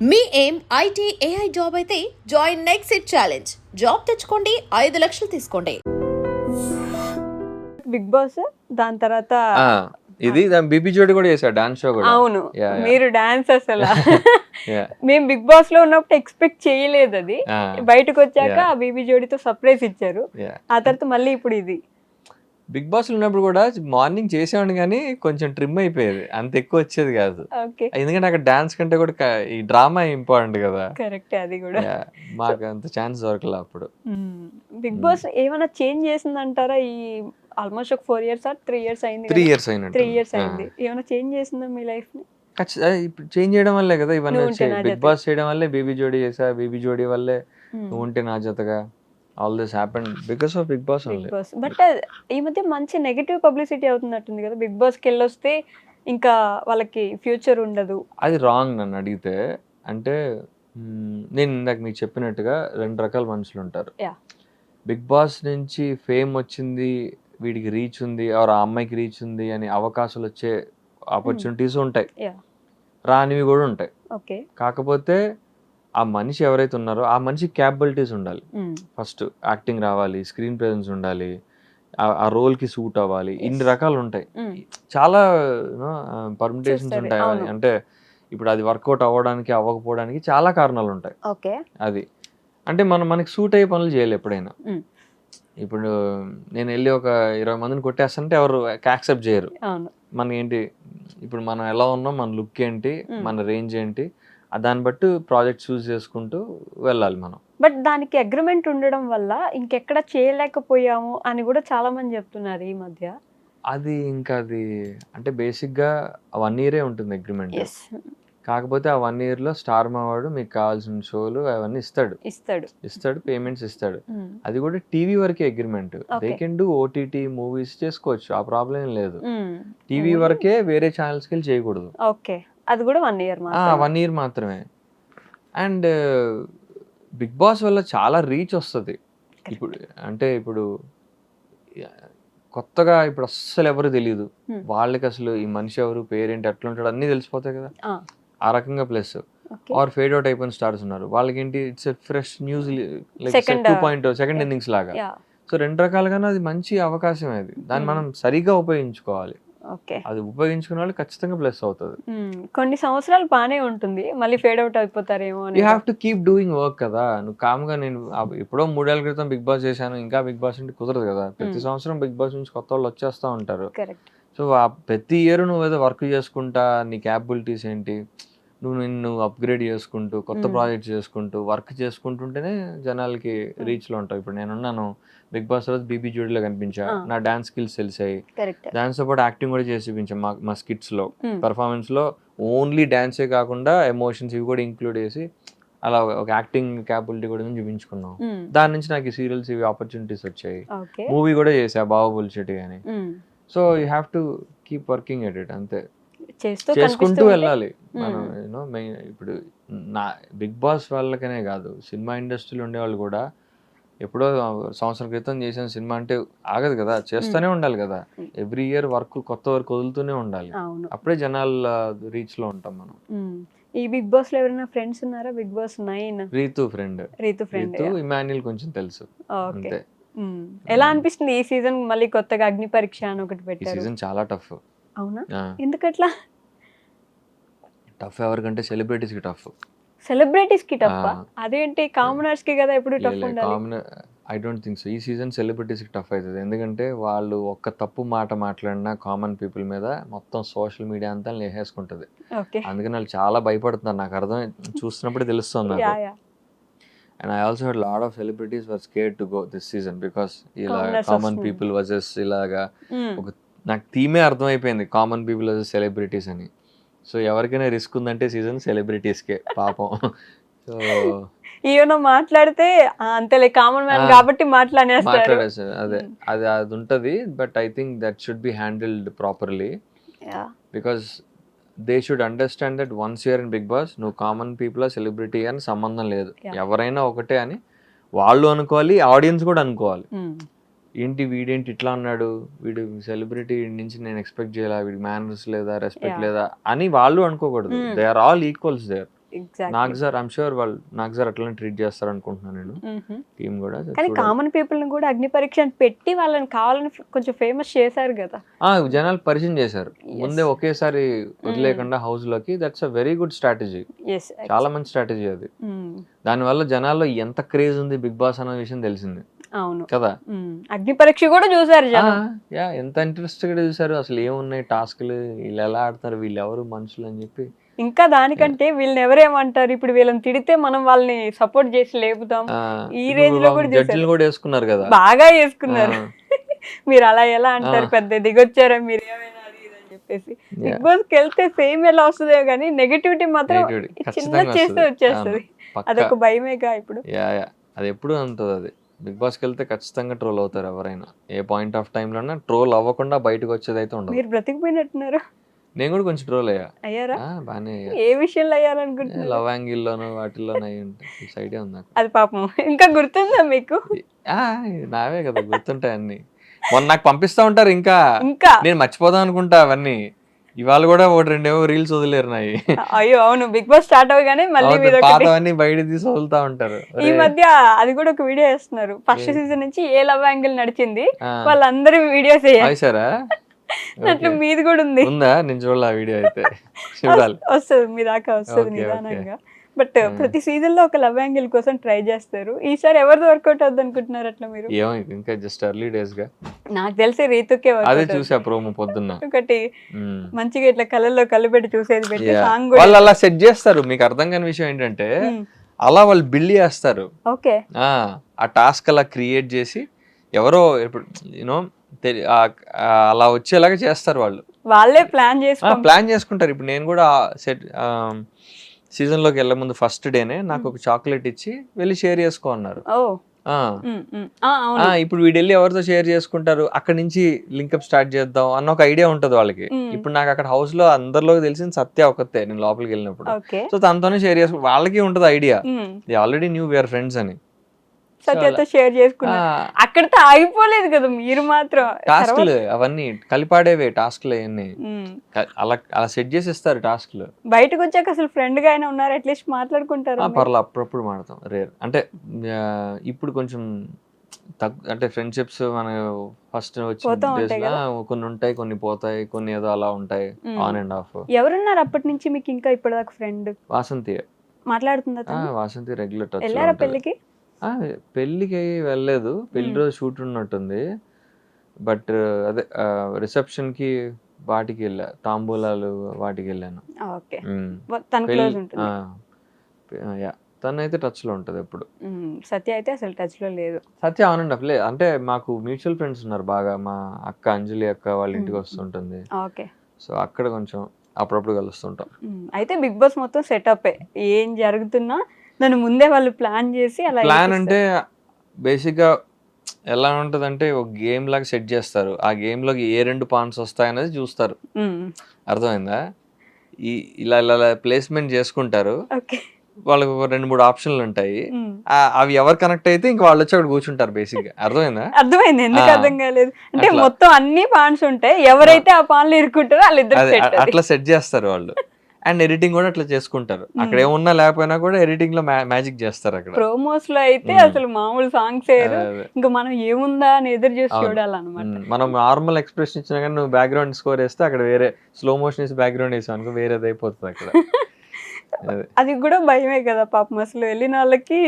మీ ఏం IT AI job అయితే join next it challenge. Job తెచ్చుకోండి, 5 లక్షలు తీసుకోండి. బిగ్ బాస్ దాని తర్వాత ఇది బీబీ జోడి కూడా చేశాడు డాన్స్ షో కూడా. అవును మీరు డాన్స్ అసలు Yeah. మేము బిగ్ బాస్ లో ఉన్నప్పుడు ఎక్స్పెక్ట్ చేయలేదు అది. Ah. బయటకు వచ్చాక ఆ బీబీ జోడితో సర్ప్రైజ్ ఇచ్చారు. Yeah. ఆ తర్వాత మళ్ళీ ఇప్పుడు ఇది బిగ్ బాస్ లో ఉన్నప్పుడు కూడా మార్నింగ్ చేసేవాడిని కానీ కొంచెం ట్రిమ్ అయిపోయేది, అంత ఎక్కువ వచ్చేది కాదు. ఓకే ఎందుకంటే అక్కడ డాన్స్ కంటే కూడా ఈ డ్రామా ఇంపార్టెంట్ కదా. కరెక్ట్ అది కూడా. Yeah. మాకు అంత ఛాన్స్ దొరకలే అప్పుడు. బిగ్ బాస్ ఏమైనా చేంజ్ చేసిందంటారా? ఈ ఆల్మోస్ట్ ఒక 4 years 3 years అయింది. 3 years అయినట్టు. 3 years అయింది. ఏమైనా చేంజ్ చేసిందా మీ లైఫ్ ని? ఇప్పుడు చేంజ్ చేయడం వల్లే కదా ఇవన్నీ నువ్వు ఉంటే వచ్చాయి. నా బిగ్ జత. బాస్ చేయడం వల్లే బేబీ జోడీ చేసా, బేబీ జోడీ వల్లే నువ్వు ఉంటే నా జతగా. All this happened because of Bigg Boss Bigg only. Boss but ఈ మధ్య మంచి నెగటివ్ పబ్లిసిటీ అవుతున్నట్టుంది కదా. బిగ్ బాస్ కి వెళ్ళొస్తే ఇంకా వాళ్ళకి ఫ్యూచర్ ఉండదు. అది రాంగ్ నన్ను అడిగితే. అంటే నేను ఇందాక మీకు చెప్పినట్టుగా 2 రకాల మనుషులు ఉంటారు. Yeah. బిగ్ బాస్ నుంచి ఫేమ్ వచ్చింది, వీడికి రీచ్ ఉంది, ఆ అమ్మాయికి రీచ్ ఉంది అని అవకాశాలు వచ్చే ఆపర్చునిటీస్ ఉంటాయి, యా రానివి కూడా ఉంటాయి. ఓకే కాకపోతే ఆ మనిషి ఎవరైతే ఉన్నారో ఆ మనిషికి క్యాపబిలిటీస్ ఉండాలి. ఫస్ట్ యాక్టింగ్ రావాలి, స్క్రీన్ ప్రెజెన్స్ ఉండాలి, ఆ రోల్కి సూట్ అవ్వాలి, ఇన్ని రకాలు ఉంటాయి. చాలా పర్మిటేషన్స్ చేస్తారు, ఉంటాయి. అవును. అంటే ఇప్పుడు అది వర్కౌట్ అవ్వడానికి అవ్వకపోవడానికి చాలా కారణాలు ఉంటాయి. ఓకే అది అంటే మనకి సూట్ అయ్యే పనులు చేయాలి ఎప్పుడైనా. ఇప్పుడు నేను వెళ్ళి ఒక 20 మందిని కొట్టేస్తుంటే ఎవరు యాక్సెప్ట్ చేయరు. అవును మన ఏంటి ఇప్పుడు మనం ఎలా ఉన్నాం, మన లుక్ ఏంటి, మన రేంజ్ ఏంటి, దాన్ని బట్టి ప్రాజెక్ట్ చూస్ చేసుకుంటూ వెళ్ళాలి మనం. బట్ దానికి అగ్రిమెంట్ ఉండడం వల్ల ఇంకెక్కడ చేయలేకపోయాము అని కూడా చాలా మంది చెప్తున్నారు ఈ మధ్య. అది ఇంకా అది అంటే బేసిక్గా 1 year ఉంటుంది అగ్రిమెంట్. కాకపోతే ఆ 1 year లో స్టార్ మావాడు మీకు కావాల్సిన షోలు అవన్నీ ఇస్తాడు, పేమెంట్స్ ఇస్తాడు. అది కూడా టీవీ వరకే agreement. They can do OTT movies చేసుకోవచ్చు, ఆ ప్రాబ్లం ఏం లేదు. టీవీ వరకే, వేరే ఛానల్స్కి వెళ్ళి చేయకూడదు. ఓకే అది కూడా 1 year 1 year మాత్రమే. అండ్ బిగ్ బాస్ వల్ల చాలా రీచ్ వస్తుంది. ఇప్పుడు కొత్తగా ఇప్పుడు అస్సలు ఎవరు తెలియదు వాళ్ళకి, అసలు ఈ మనిషి ఎవరు, పేరేంటి, ఎట్లా ఉంటాడు అన్నీ తెలిసిపోతాయి కదా. ఆ రకంగా ప్లస్ ఆర్ ఫేడ్ అవుట్ అయిపోయిన స్టార్స్ ఉన్నారు, వాళ్ళకి ఏంటి it's fresh news, like 2.0 second innings లాగా. సో 2 రకాలుగానే అది మంచి అవకాశం. అది దాన్ని మనం సరిగా ఉపయోగించుకోవాలి. అది ఉపయోగించుకున్న వాళ్ళు ఖచ్చితంగా ప్లస్ అవుతుంది. కొన్ని సంవత్సరాలు బానే ఉంటుంది, మళ్ళీ ఫేడ్ అవుట్ అయిపోతారేమో. You have to keep doing work కదా. నువ్వు కామ్గా నేను ఎప్పుడో 3 ఏళ్ల క్రితం బిగ్ బాస్ చేశాను ఇంకా బిగ్ బాస్ అంటే కుదరదు కదా. ప్రతి సంవత్సరం బిగ్ బాస్ నుంచి కొత్త వాళ్ళు వచ్చేస్తూ ఉంటారు. సో ప్రతి ఇయర్ నువ్వు ఏదో వర్క్ చేసుకుంటా, నీ క్యాపబిలిటీస్ ఏంటి, నిన్ను అప్గ్రేడ్ చేసుకుంటూ, కొత్త ప్రాజెక్ట్స్ చేసుకుంటూ, వర్క్ చేసుకుంటుంటేనే జనాలకి రీచ్లో ఉంటావు. ఇప్పుడు నేనున్నాను బిగ్ బాస్ రోజు బీబీ జోడీలో కనిపించా, నా డాన్స్ స్కిల్స్ తెలిసాయి, దాంతో పాటు యాక్టింగ్ కూడా చేసి చూపించాం మా స్కిట్స్లో, పర్ఫార్మెన్స్లో. ఓన్లీ డాన్సే కాకుండా ఎమోషన్స్ ఇవి కూడా ఇంక్లూడ్ చేసి అలా ఒక యాక్టింగ్ క్యాపబిలిటీ కూడా చూపించుకున్నాం. దాని నుంచి నాకు ఈ సీరియల్స్ ఇవి ఆపర్చునిటీస్ వచ్చాయి. మూవీ కూడా చేసా, బాహుబలి చెట్టు కానీ. So you have to keep working at it, అంతే చేసుకుంటూ వెళ్ళాలి మనం. ఇప్పుడు నా బిగ్ బాస్ వాళ్ళకనే కాదు, సినిమా ఇండస్ట్రీలో ఉండేవాళ్ళు కూడా ఎప్పుడో సంవత్సరం క్రితం చేసిన సినిమా అంటే ఆగదు కదా, చేస్తూనే ఉండాలి కదా. ఎవ్రీ ఇయర్ కొత్త వర్క్ వదులుతూనే ఉండాలి, అప్పుడే జనాల రీచ్ లో ఉంటాం మనం. ఈ బిగ్ బాస్ లో ఎవరైనా ఫ్రెండ్స్ ఉన్నారా? Bigg Boss 9 Rithu friend, Emmanuel కొంచెం తెలుసు అంతే. ఎలా అనిపిస్తుంది ఈ సీజన్? మళ్ళీ కొత్తగా అగ్ని పరీక్ష అని ఒకటి పెట్టారు. ఈ సీజన్ చాలా టఫ్. అవునా, ఎందుకట్లా? టఫ్ ఎవరికంటే సెలబ్రిటీస్ కి టఫ్. సెలబ్రిటీస్ కి టఫ్? అదేంటి, కామనర్స్ కి కదా ఎప్పుడు టఫ్ ఉండాలి. I don't think so. ఈ సీజన్ సెలబ్రిటీస్ కి టఫ్ అవుతుంది, ఎందుకంటే వాళ్ళు ఒక్క తప్పు మాట మాట్లాడినా కామన్ పీపుల్ మీద మొత్తం సోషల్ మీడియా అంతా లేసేసుకుంటది. అందుకని వాళ్ళు చాలా భయపడుతున్నారు, నాకు అర్థం చూస్తున్నప్పుడే తెలుస్తుంది నాకు. And I also heard a lot of celebrities were scared to go this season because ఇలా కామన్ పీపుల్ వర్సెస్ ఇలాగా ఒక నాకు థీమే అర్థమైపోయింది, కామన్ పీపుల్ వర్సెస్ సెలబ్రిటీస్ అని. సో ఎవరికైనా రిస్క్ ఉందంటే సీజన్ సెలబ్రిటీస్కే పాపం. సో ఏమైనా మాట్లాడితే అంతేలే, కామన్ మ్యాన్ కాబట్టి మాట్లాడేస్తారు. అదే అది ఉంటుంది. But I think that should be handled properly, because they should understand that once you're in Bigg Boss, నువ్వు కామన్ పీపుల్ సెలబ్రిటీ అని సంబంధం లేదు, ఎవరైనా ఒకటే అని వాళ్ళు అనుకోవాలి, ఆడియన్స్ కూడా అనుకోవాలి. ఏంటి వీడేంటి ఇట్లా అన్నాడు, వీడు సెలబ్రిటీ నుంచి నేను ఎక్స్పెక్ట్ చేయాలా, వీడికి మేనర్స్ లేదా, రెస్పెక్ట్ లేదా అని వాళ్ళు అనుకోకూడదు. They are all equals there. Exactly. నాగ్జర్ ఐమ్ షూర్ వాళ్ళు నాగ్జర్ అట్లనే ట్రీట్ చేస్తారు అనుకుంటున్నాను నేను, టీం కూడా. కానీ కామన్ పీపుల్ ని కూడా అగ్ని పరీక్ష అని పెట్టి వాళ్ళని కావాలని కొంచెం ఫేమస్ చేశారు కదా. జనాలు పరిచయం చేశారు ముందే ఒకేసారి వదిలేకుండా హౌస్ లోకి. That's a very good strategy, yes చాలా మంచి స్ట్రాటజీ అది. దానివల్ల జనాల్లో ఎంత క్రేజ్ ఉంది బిగ్ బాస్ అనే విషయం తెలిసింది అవును కదా. అగ్ని పరీక్ష కూడా చూసారు జనం. యా, ఎంత ఇంట్రెస్ట్ గా చూసారు అసలు, ఏమున్నాయి టాస్క్లు, వీళ్ళు ఎలా ఆడతారు, వీళ్ళు ఎవరు మనుషులు అని చెప్పి. ఇంకా దానికంటే వీళ్ళని ఎవరేమంటారు, ఇప్పుడు వీళ్ళని తిడితే మనం వాళ్ళని సపోర్ట్ చేసి లేపుతాం, ఈ రేంజ్ లో కూడా జడ్జిలు కూడా వేసుకున్నారు కదా, బాగా వేసుకున్నారు. మీరు అలా ఎలా అంటారు, పెద్ద దిగొచ్చారా మీరు ఏమైనా అది ఇది అని చెప్పేసి. బిగ్ బాస్ కి వెళ్తే ఫేమ్ ఎలా వస్తుందో కానీ నెగటివిటీ మాత్రం చిన్న చేస్తే వచ్చేస్తుంది. అదొక భయమేగా ఇప్పుడు. అది ఎప్పుడు అంటుంది అది. బిగ్ బాస్కి వెళ్తే ఖచ్చితంగా ట్రోల్ అవుతారు ఎవరైనా, ఏ పాయింట్ ఆఫ్ టైంలోనే ట్రోల్ అవ్వకుండా బయటకు వచ్చేది అయితే ఉండదు. మీరు బ్రతికిపోయినట్టున్నారు. నేను కూడా కొంచెం ట్రోల్ అయ్యారా? బానే ఏ విషయంలో అయ్యారనుకుంటున్నారు? లవ్ యాంగిల్లోనూ వాటిల్లోనూ అయ్యి ఉంటాయి. ఐడియా ఉంది నాకు. అది పాపం ఇంకా గుర్తుందా మీకు? నావే కదా గుర్తుంటాయి అన్ని. మొన్న నాకు పంపిస్తా ఉంటారు, ఇంకా నేను మర్చిపోదాం అనుకుంటా అవన్నీ. ఇవాళ కూడా ఒకటి రెండేవో రీల్స్ వదిలేరు నాయి. అయ్యో అవును, బిగ్ బాస్ స్టార్ట్ అవగానే మళ్ళీ పాతవన్నీ బయట తీసి వదులుతా ఉంటారు. ఈ మధ్య అది కూడా ఒక వీడియో వేస్తున్నారు, ఫస్ట్ సీజన్ నుంచి ఏ లవ్ యాంగిల్ నడిచింది వాళ్ళందరూ వీడియోస్ వేసారా? అట్లా మీది కూడా ఉంది. ఉందా? నేను చూడాలి ఆ వీడియో అయితే. చూడాలి, వస్తుంది మీ దాకా వస్తుంది నిదానంగా. బట్ ప్రతి సీజన్ లో ఒక లవ్ యాంగిల్ కోసం ట్రై చేస్తారు. ఈసారి ఎవరిది వర్కౌట్ అవుద్ది అనుకుంటున్నారు అట్లా మీరు? ఏమో ఇంకా జస్ట్ ఎర్లీ డేస్ గా. నాకు తెలిసి రీతుకే అదే చూసా ప్రోమో పొద్దున్న. ఒకటి మంచిగా ఇట్లా కళ్ళల్లో కళ్ళు పెట్టి చూసేది పెట్టి సాంగ్ వాళ్ళు అలా సెట్ చేస్తారు. మీకు అర్థం కాని విషయం ఏంటంటే అలా వాళ్ళు బిల్డ్ చేస్తారు. ఓకే, ఆ టాస్క్ అలా క్రియేట్ చేసి ఎవరో ఇప్పుడు యూనో అలా వచ్చేలాగా చేస్తారు వాళ్ళు. వాళ్ళే ప్లాన్ చేసుకుంటారు. ఇప్పుడు నేను కూడా సెట్ సీజన్ లోకి వెళ్ళే ముందు ఫస్ట్ డేనే నాకు ఒక చాక్లెట్ ఇచ్చి వెళ్ళి షేర్ చేసుకో అన్నారు. ఇప్పుడు వీడు వెళ్ళి ఎవరితో షేర్ చేసుకుంటారు, అక్కడ నుంచి లింకప్ స్టార్ట్ చేద్దాం అన్న ఒక ఐడియా ఉంటది వాళ్ళకి. ఇప్పుడు నాకు అక్కడ హౌస్ లో అందరిలోకి తెలిసిన సత్య ఒకతే నేను లోపలికి వెళ్ళినప్పుడు. సో తనతోనే షేర్ చేసుకు వాళ్ళకి ఉంటది idea, they already knew we're friends అని. సత్యతో షేర్ చేసుకున్నారు. అక్కడితో ఆగిపోలేదు కదా మీరు మాత్రం. టాస్క్లు అవన్నీ కలిపాడేవే టాస్క్లు అవన్నీ అలా సెట్ చేసి ఇస్తారు టాస్క్లు. బయటకు వచ్చాక అసలు ఫ్రెండ్ గా అయినా ఉన్నారు, అట్లీస్ట్ మాట్లాడుకుంటారు. పర్లేదు, అప్పుడప్పుడు మాడతాం, రేర్. అంటే ఇప్పుడు కొంచెం అంటే ఫ్రెండ్షిప్స్ మన ఫస్ట్ వచ్చిన కొన్ని ఉంటాయి, కొన్ని పోతాయి, కొన్ని ఏదో అలా ఉంటాయి, ఆన్ అండ్ ఆఫ్. ఎవరున్నారు అప్పటి నుంచి మీకు ఇంకా ఇప్పటిదాకా ఫ్రెండ్? వాసంతి మాట్లాడుతుందా? Vasanthi regular touch. వెళ్ళారా పెళ్ళికి? పెళ్ళికి వెళ్ళలేదు, పెళ్లి రోజు షూట్ ఉన్నట్టుంది. బట్ అదే రిసెప్షన్ కి వాటికి వెళ్ళా, తాంబూలాలు వాటికి వెళ్ళాను. తనైతే టచ్ లో ఉంటది ఎప్పుడు. సత్య అయితే అసలు టచ్ లో లేదు. సత్య ఆన్ అండ్ ఆఫ్ లేదు, అంటే మాకు మ్యూచువల్ ఫ్రెండ్స్ ఉన్నారు బాగా. మా అక్క అంజలి అక్క వాళ్ళ ఇంటికి వస్తుంటుంది, సో అక్కడ కొంచెం అప్పుడప్పుడు కలుస్తుంటాం. అయితే బిగ్ బాస్ మొత్తం సెటప్, ఏం జరుగుతున్నా నన్ను ముందే వాళ్ళు ప్లాన్ చేసి అలా. ప్లాన్ అంటే బేసిక్ గా ఎలా ఉంటదంటే ఒక గేమ్ లాగా సెట్ చేస్తారు. ఆ గేమ్ లోకి ఏ 2 పాయింట్స్ వస్తాయనేది చూస్తారు. అర్థమైందా? ఇలా ఇలా ప్లేస్మెంట్ చేసుకుంటారు. వాళ్ళకి ఒక 2-3 ఆప్షన్లు ఉంటాయి. అవి ఎవరు కనెక్ట్ అయితే ఇంకా వాళ్ళు వచ్చి అక్కడ కూర్చుంటారు బేసిక్ గా. అర్థమైందా? అర్థమైంది, ఎందుకు అర్థం కాలేదు అంటే మొత్తం అన్ని పాయింట్స్ ఉంటాయి, ఎవరైతే ఆ పాయింట్లు ఇరుక్కుంటారో వాళ్ళిద్దరు అట్లా సెట్ చేస్తారు వాళ్ళు. అండ్ ఎడిటింగ్ కూడా అట్లా చేసుకుంటారు. అక్కడ ఏమున్నా లేకపోయినా కూడా ఎడిటింగ్ లో మ్యాజిక్ చేస్తారు. అక్కడ ప్రోమోస్ లో అయితే అసలు మామూలు సాంగ్స్ ఇంకా మనం ఏముందా అని ఎదురు చూసి చూడాలన్నమాట. మనం నార్మల్ ఎక్స్ప్రెషన్ ఇచ్చినా కానీ నువ్వు బ్యాక్గ్రౌండ్ స్కోర్ వేస్తే అక్కడ వేరే స్లో మోషన్ వేసి బ్యాక్గ్రౌండ్ వేసావు అనుకో వేరేది అయిపోతుంది అక్కడ. అది కూడా భయమే కదా పాపం. అసలు వెళ్ళిన వాళ్ళకి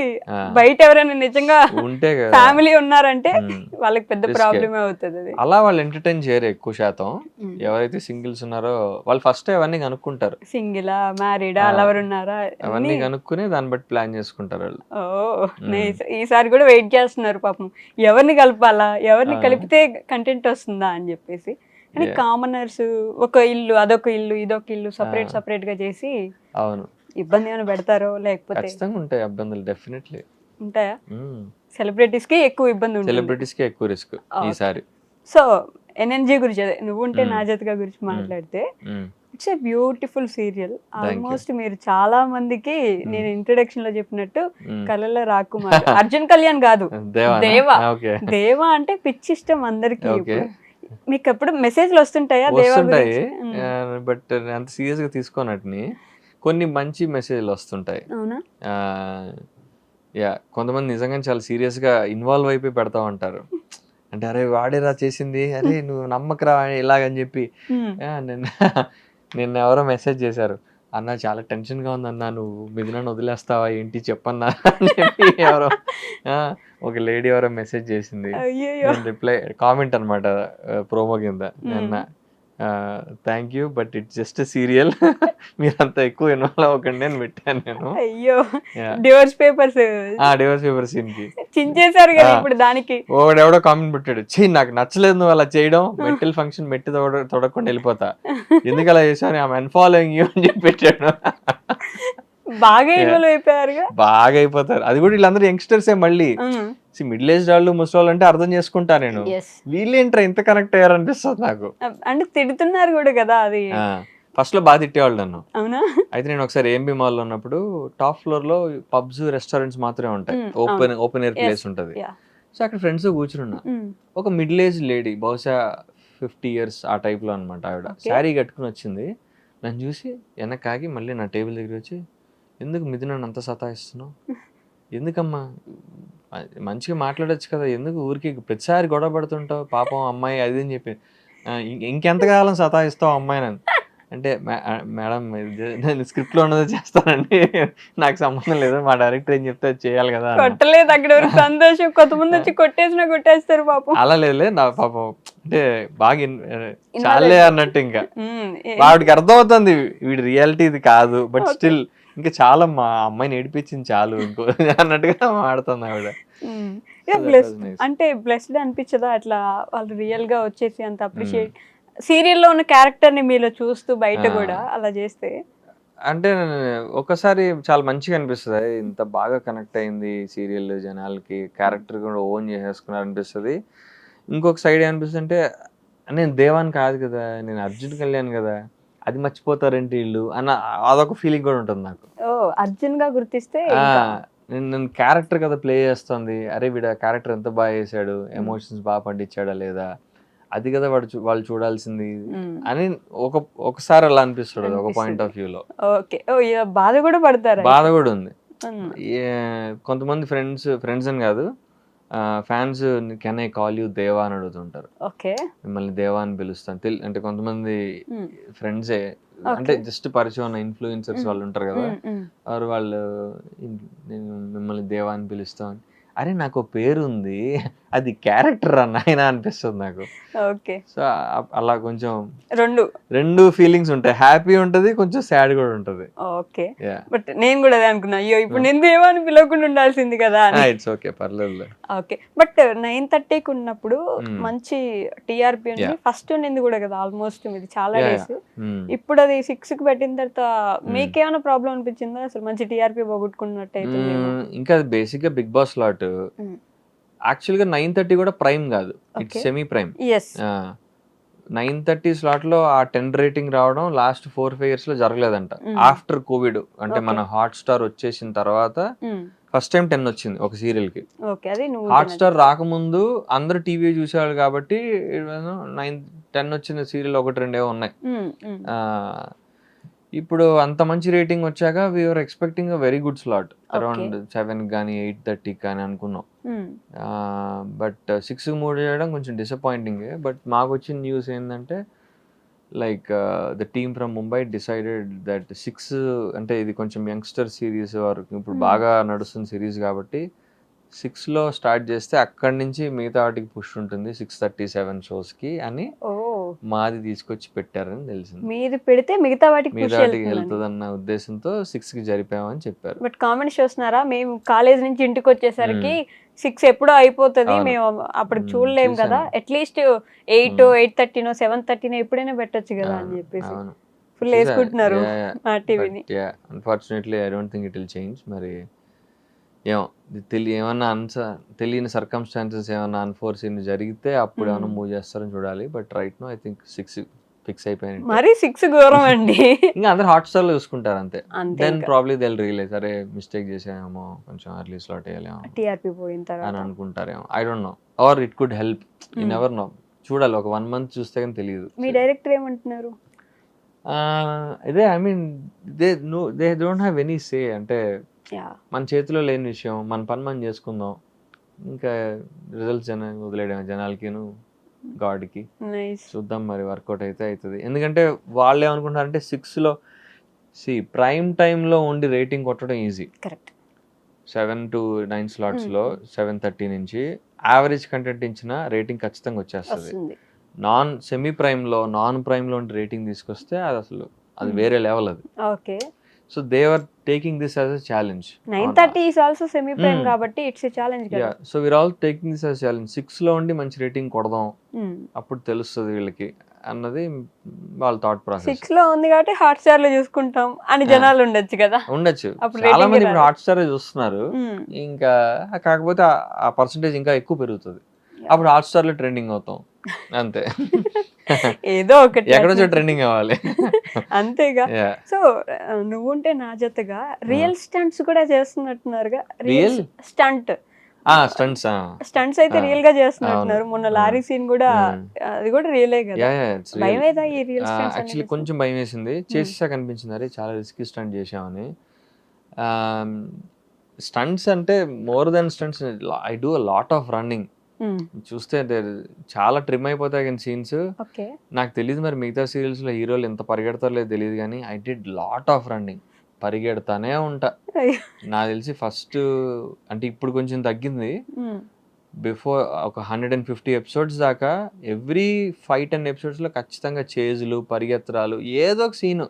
బయట ఎవరైనా నిజంగా ఉంటే ఫ్యామిలీ ఉన్నారంటే వాళ్ళకి పెద్ద ప్రాబ్లమే అవుతుంది. అలా వాళ్ళు ఎంటర్టైన్ చేయరు ఎక్కువ శాతం. ఎవరైతే సింగిల్స్ ఉన్నారో వాళ్ళు ఫస్ట్ అవన్నీ కనుక్కుంటారు, సింగిలా మ్యారీడా లవర్ ఉన్నారా అవన్నీ కనుక్కుని దాన్ని బట్టి ప్లాన్ చేసుకుంటారు వాళ్ళు. ఈసారి కూడా వెయిట్ చేస్తున్నారు పాపం, ఎవరిని కలపాలా, ఎవరిని కలిపితే కంటెంట్ వస్తుందా అని చెప్పేసి. కానీ కామనర్స్ ఒక ఇల్లు అదొక ఇల్లు ఇదొక ఇల్లు సపరేట్ గా చేసి అవును ఇబ్బంది ఏమైనా పెడతారో లేకపోతే ఖచ్చితంగా ఉంటాయి ఇబ్బందులు, డెఫినెట్లీ ఉంటాయా? సెలబ్రిటీస్ కి ఎక్కువ ఇబ్బంది ఉంటుంది, సెలబ్రిటీస్ కి ఎక్కువ రిస్క్ ఈసారి. సో ఎన్ఎన్జీ గురించి అదే నువ్వు ఉంటే నా జతగా గురించి మాట్లాడితే it's a beautiful serial. Almost మీరు చాలా మందికి నేను ఇంట్రొడక్షన్ లో చెప్పినట్టు కళలో రాకుమార్, అర్జున్ కళ్యాణ్ కాదు దేవా అంటే పిచ్చి ఇష్టం అందరికి. మీకు ఎప్పుడు మెసేజ్లు వస్తుంటాయా దేవా గురించి? బట్ అంత సీరియస్ గా తీసుకోనట్ని కొన్ని మంచి మెసేజ్లు వస్తుంటాయి. అవునా? యా, కొంతమంది నిజంగా చాలా సీరియస్ గా ఇన్వాల్వ్ అయిపోయి పెడతా ఉంటారు. అంటే అరే వాడేరా చేసింది, అరే నువ్వు నమ్మకరా ఇలాగని చెప్పి. నిన్న నిన్న ఎవరో మెసేజ్ చేశారు, అన్న చాలా టెన్షన్ గా ఉందన్నా, నువ్వు మిథునాన్ని వదిలేస్తావా ఏంటి చెప్పన్నా అని చెప్పి ఎవరో ఒక లేడీ ఎవరో మెసేజ్ చేసింది. అయ్యయ్యో. నేను రిప్లై కామెంట్ అనమాట ప్రోమో కింద, నిన్న thank you but it's just serial, మీరంతా ఎక్కువ ఇన్వాల్వ్ అవ్వకండి అని పెట్టాను నేను. అయ్యో, divorce papers divorce paper scene కి చించేశారు కదా ఇప్పుడు దానికి. ఒకడెవడో కామెంట్ పెట్టాడు, ఛీ నాకు నచ్చలేదు నువ్వు అలా చేయడం, మెట్టల్ ఫంక్షన్ మెట్టి తొడకుండా వెళ్ళిపోతా, ఎందుకు అలా చేసావు, ఆమె అన్ఫాలోయింగ్ యూ అని చెప్పి పెట్టాడు. బాగా ఇన్వాల్వ్ అయిపోయారుగా. బాగా అయిపోతారు, అది కూడా వీళ్ళందరూ యంగ్స్టర్సే మళ్ళీ. మిడిల్ ఏజ్ వాళ్ళు ముసలి అంటే అర్థం చేసుకుంటా నేను, వీళ్ళు ఏంట్రా ఇంత కనెక్ట్ అయ్యారు అనిపిస్తుంది నాకు. అంటే తిడుతున్నారు కూడా కదా అది. ఫస్ట్ లో బాగా తిట్టేవాళ్ళు నన్ను. అవునా? అయితే నేను ఒకసారి ఏఎంబి మాల్ లో ఉన్నప్పుడు టాప్ ఫ్లోర్ లో పబ్స్ రెస్టారెంట్స్ మాత్రమే ఉంటాయి, ఓపెన్ ఎయిర్ ప్లేస్ ఉంటది. సో అక్కడ ఫ్రెండ్స్ కూర్చున్నా, ఒక మిడిల్ ఏజ్ లేడీ, బహుశా 50 years ఆ టైప్ లో అనమాట. ఆవిడ శారీ కట్టుకుని వచ్చింది, నన్ను చూసి వెనక్కి మళ్ళీ నా టేబుల్ దగ్గర వచ్చి, ఎందుకు మిథునాన్ని అంత సతాయిస్తున్నావు, ఎందుకమ్మా మంచిగా మాట్లాడొచ్చు కదా, ఎందుకు ఊరికి ప్రతిసారి గొడవ పడుతుంటావు, పాపం అమ్మాయి అది అని చెప్పి, ఇంకెంతకాలం సతాయిస్తావు అమ్మాయి నన్ను అంటే, మేడం నేను స్క్రిప్ట్ లో ఉన్నది చేస్తానండి, నాకు సంబంధం లేదు, మా డైరెక్టర్ ఏం చెప్తే చేయాలి కదా. కొట్టలేదు అక్కడ వరకు సంతోషం, కొంతమంది వచ్చి కొట్టేసినా కొట్టేస్తారు పాపం. అలా లేదు నా పాపం, అంటే బాగా చాలే అన్నట్టు. ఇంకా వాడికి అర్థమవుతుంది వీడి రియాలిటీ ఇది కాదు, బట్ స్టిల్ ఇంకా చాలా మా అమ్మాయిని ఏడిపించింది చాలు ఇంకో అన్నట్టుగా మాడుతుంది ఆవిడ. అంటే బ్లెస్డ్ అనిపించదా అట్లా వాళ్ళు రియల్ గా వచ్చేసి అంత అప్రిషియేట్, సీరియల్లో ఉన్న క్యారెక్టర్ ని మీలో చూస్తూ బయట కూడా అలా చేస్తే? అంటే ఒకసారి చాలా మంచిగా అనిపిస్తుంది, ఇంత బాగా కనెక్ట్ అయింది సీరియల్ జనాలకి, క్యారెక్టర్ కూడా ఓన్ చేసేసుకున్నారు అనిపిస్తుంది. ఇంకొక సైడ్ ఏమనిపిస్తుంది అంటే, నేను దేవాన్ కాదు కదా, నేను అర్జున్ కళ్యాణ్ కదా, అది మర్చిపోతారేంటి వీళ్ళు అన్న అదొక ఫీలింగ్ కూడా ఉంటుంది నాకు. అర్జున్ గా గుర్తిస్తే నేను క్యారెక్టర్ కదా ప్లే చేస్తుంది, అరే వీడ క్యారెక్టర్ ఎంత బాగా చేశాడు, ఎమోషన్స్ బాగా పండించాడా లేదా, అది కదా వాళ్ళు చూడాల్సింది అని ఒకసారి అలా అనిపిస్తుంది ఒక పాయింట్ ఆఫ్ వ్యూలో. బాధ కూడా పడతారు, బాధ కూడా ఉంది. కొంతమంది ఫ్రెండ్స్ అని కాదు, fans can I call you దేవా అని అడుగుతుంటారు, మిమ్మల్ని దేవా అని పిలుస్తాను అంటే కొంతమంది ఫ్రెండ్సే, అంటే జస్ట్ పరిచయం ఉన్న ఇన్ఫ్లుయెన్సర్స్ వాళ్ళు ఉంటారు కదా, వాళ్ళు నేను మిమ్మల్ని దేవా అని పిలుస్తాను, అరే నాకు పేరు ఉంది, అది క్యారెక్టర్ అన్న అనిపిస్తుంది నాకు. సో అలా కొంచెం రెండు ఫీలింగ్స్ ఉంటాయి, హ్యాపీ ఉంటది, కొంచెం సాడ్ కూడా ఉంటది. బట్ నేను కూడా అదే అనుకున్నా, అయ్యో ఇప్పుడు నేను దేవాన్ని పిలవకుండా ఉండాల్సింది కదా. ఇట్స్ ఓకే, పర్లేదు. బట్ 9:30కి ఉన్నప్పుడు మంచి టీఆర్పీ ఉంది, ఫస్ట్ ఉండింది కూడా కదా ఆల్మోస్ట్ ఇది చాలా డేస్. ఇప్పుడు అది 6కి పెట్టిన తర్వాత మీకేమైనా ప్రాబ్లం అనిపించిందా, అసలు మంచి టీఆర్పీ పోగొట్టుకున్నట్టు అయితే? ఇంకా బేసిక్ గా బిగ్ బాస్ లాట్ యాక్చువల్ గా 9:30 కూడా ప్రైమ్ కాదు, ఇట్స్ సెమీ ప్రైమ్. 9:30 స్లాట్ లో ఆ 10 రేటింగ్ రావడం లాస్ట్ 4-5 years లో జరగలేదంట. ఆఫ్టర్ కోవిడ్ అంటే మన హాట్ స్టార్ వచ్చేసిన తర్వాత ఫస్ట్ టైం 10 వచ్చింది ఒక సీరియల్ కి. హాట్ స్టార్ రాకముందు అందరు టీవీ చూసేవాళ్ళు కాబట్టి 9-10 వచ్చిన సీరియల్ 1-2 ఉన్నాయి. ఇప్పుడు అంత మంచి రేటింగ్ వచ్చాక we're expecting a very good slot, around 7 కానీ 8:30 కానీ అనుకున్నాం. బట్ 6కి మూవ్ చేయడం కొంచెం డిసప్పాయింటింగ్. బట్ మాకు వచ్చిన న్యూస్ ఏంటంటే, like the team from Mumbai decided that 6 అంటే ఇది కొంచెం యంగ్స్టర్ సిరీస్ వరకు ఇప్పుడు బాగా నడుస్తున్న సిరీస్ కాబట్టి 6లో స్టార్ట్ చేస్తే అక్కడి నుంచి మిగతా వాటికి పుష్ ఉంటుంది 6:37 షోస్కి అని మాది తీసుకొచ్చి పెట్టారని తెలిసింది. మీరు పెడితే మిగతా వాటికి వెళ్తుంది అన్న ఉద్దేశంతో 6కి జరిపామని చెప్పారు. బట్ కామెంట్స్ చూస్తున్నారా, మేము కాలేజ్ నుంచి ఇంటికి వచ్చేసరికి 6 ఎప్పుడో అయిపోతుంది, మేము అప్పుడు చూడలేము కదా, అట్లీస్ట్ 8, 8:30, 7:30 ఎప్పుడైనా పెట్టొచ్చు కదా అని చెప్పేసి ఫుల్ వేసుకుంటున్నారు మా టీవీని. Unfortunately I don't think it will change. మరి ఏమో ఏమన్నా తెలియని సర్కమ్స్టాన్సెస్ ఏమన్నా అన్ఫోర్సీన్ జరిగితే అప్పుడు ఏమైనా మూవ్ చేస్తారని చూడాలి. But right now I think 6 fix అయిపోయింది. మరి 6 ఘోరం అండి. ఇంకా అందరు హాట్ స్టార్ లో చూసుకుంటారు అంతే. Then probably they will realise, అరే మిస్టేక్ చేసామేమో, కొంచెం ఎర్లీ స్లాట్ వేయాలేమో, టీఆర్పీ పోయిన తర్వాత అని అనుకుంటారేమో. I don't know, or it could help, you never know. చూడాలి, ఒక 1 month చూస్తే కానీ తెలియదు. మీ డైరెక్టర్ ఏమంటున్నారు? ఇదే I mean they don't have any say. అంటే మన చేతిలో లేని విషయం, మన పని మనం చేసుకుందాం, ఇంకా రిజల్ట్స్ వదిలేయడం జనాలకిను గాడ్కి. చూద్దాం మరి వర్కౌట్ అయితే అవుతుంది. ఎందుకంటే వాళ్ళు ఏమనుకుంటారంటే 6లో ప్రైమ్ టైంలో ఉండి రేటింగ్ కొట్టడం ఈజీ. కరెక్ట్. 7 to 9 స్లాట్స్లో 7:30 నుంచి యావరేజ్ కంటెంట్ ఇచ్చిన రేటింగ్ ఖచ్చితంగా వచ్చేస్తుంది. సెమీ ప్రైమ్లో నాన్ ప్రైమ్లో రేటింగ్ తీసుకొస్తే అది వేరే లెవెల్ అది. Okay. So they are taking this as a challenge. 9:30 is also semi prime కాబట్టి ఇట్స్ ఎ ఛాలెంజ్ కదా. So we're all taking this as challenge. 6లో ఉండి మంచి రేటింగ్ కొడదాం, అప్పుడు తెలుస్తుంది వీళ్ళకి అన్నది వాళ్ళ థాట్ ప్రాసెస్. 6లో ఉంది కాబట్టి హాట్ స్టార్ లో చూసుకుంటాం అని జనాలు ఉండొచ్చు కదా. ఉండొచ్చు. అప్పుడు చాలా rating మంది రాదు. ఇప్పుడు హాట్ స్టార్ చూస్తున్నారు. ఇంకా కాకపోతే ఆ పర్సంటేజ్ ఇంకా ఎక్కువ పెరుగుతుంది. అప్పుడు హాట్ స్టార్ లో ట్రెండింగ్ అవుతాం అంతే. ఏదో ఒకటి ఎక్కడో ట్రెండింగ్ అవ్వాలి అంతేగా. Yeah. సో నువ్వుంటే నా జతగా రియల్ స్టంట్స్ కూడా చేస్తున్నట్టున్నారుగా. రియల్ స్టంట్ స్టంట్స్ అయితే రియల్ గా చేస్తున్నట్టున్నారు. మొన్న లారీ సీన్ కూడా అది కూడా రియలే కదా. భయం ఏదా ఈ రియల్ స్టంట్స్? యాక్చువల్లీ కొంచెం భయం వేసింది. చేసేసాక అనిపించింది అరే చాలా రిస్కీ స్టంట్ చేసామని. స్టంట్స్ అంటే more than stunts, I do a lot of running. చూస్తే చాలా ట్రిమ్ అయిపోతాయి కానీ సీన్స్. నాకు తెలియదు మరి మిగతా సీరియల్స్ లో హీరోలు ఎంత పరిగెడతారో లేదు తెలియదు కానీ I did lot of running. పరిగెడతానే ఉంటా. నాకు తెలిసి ఫస్ట్ అంటే ఇప్పుడు కొంచెం తగ్గింది. బిఫోర్ ఒక 150 ఎపిసోడ్స్ దాకా ఎవ్రీ 5-10 ఎపిసోడ్స్ లో ఖచ్చితంగా చేజులు పరిగెత్తరాలు ఏదో ఒక సీన్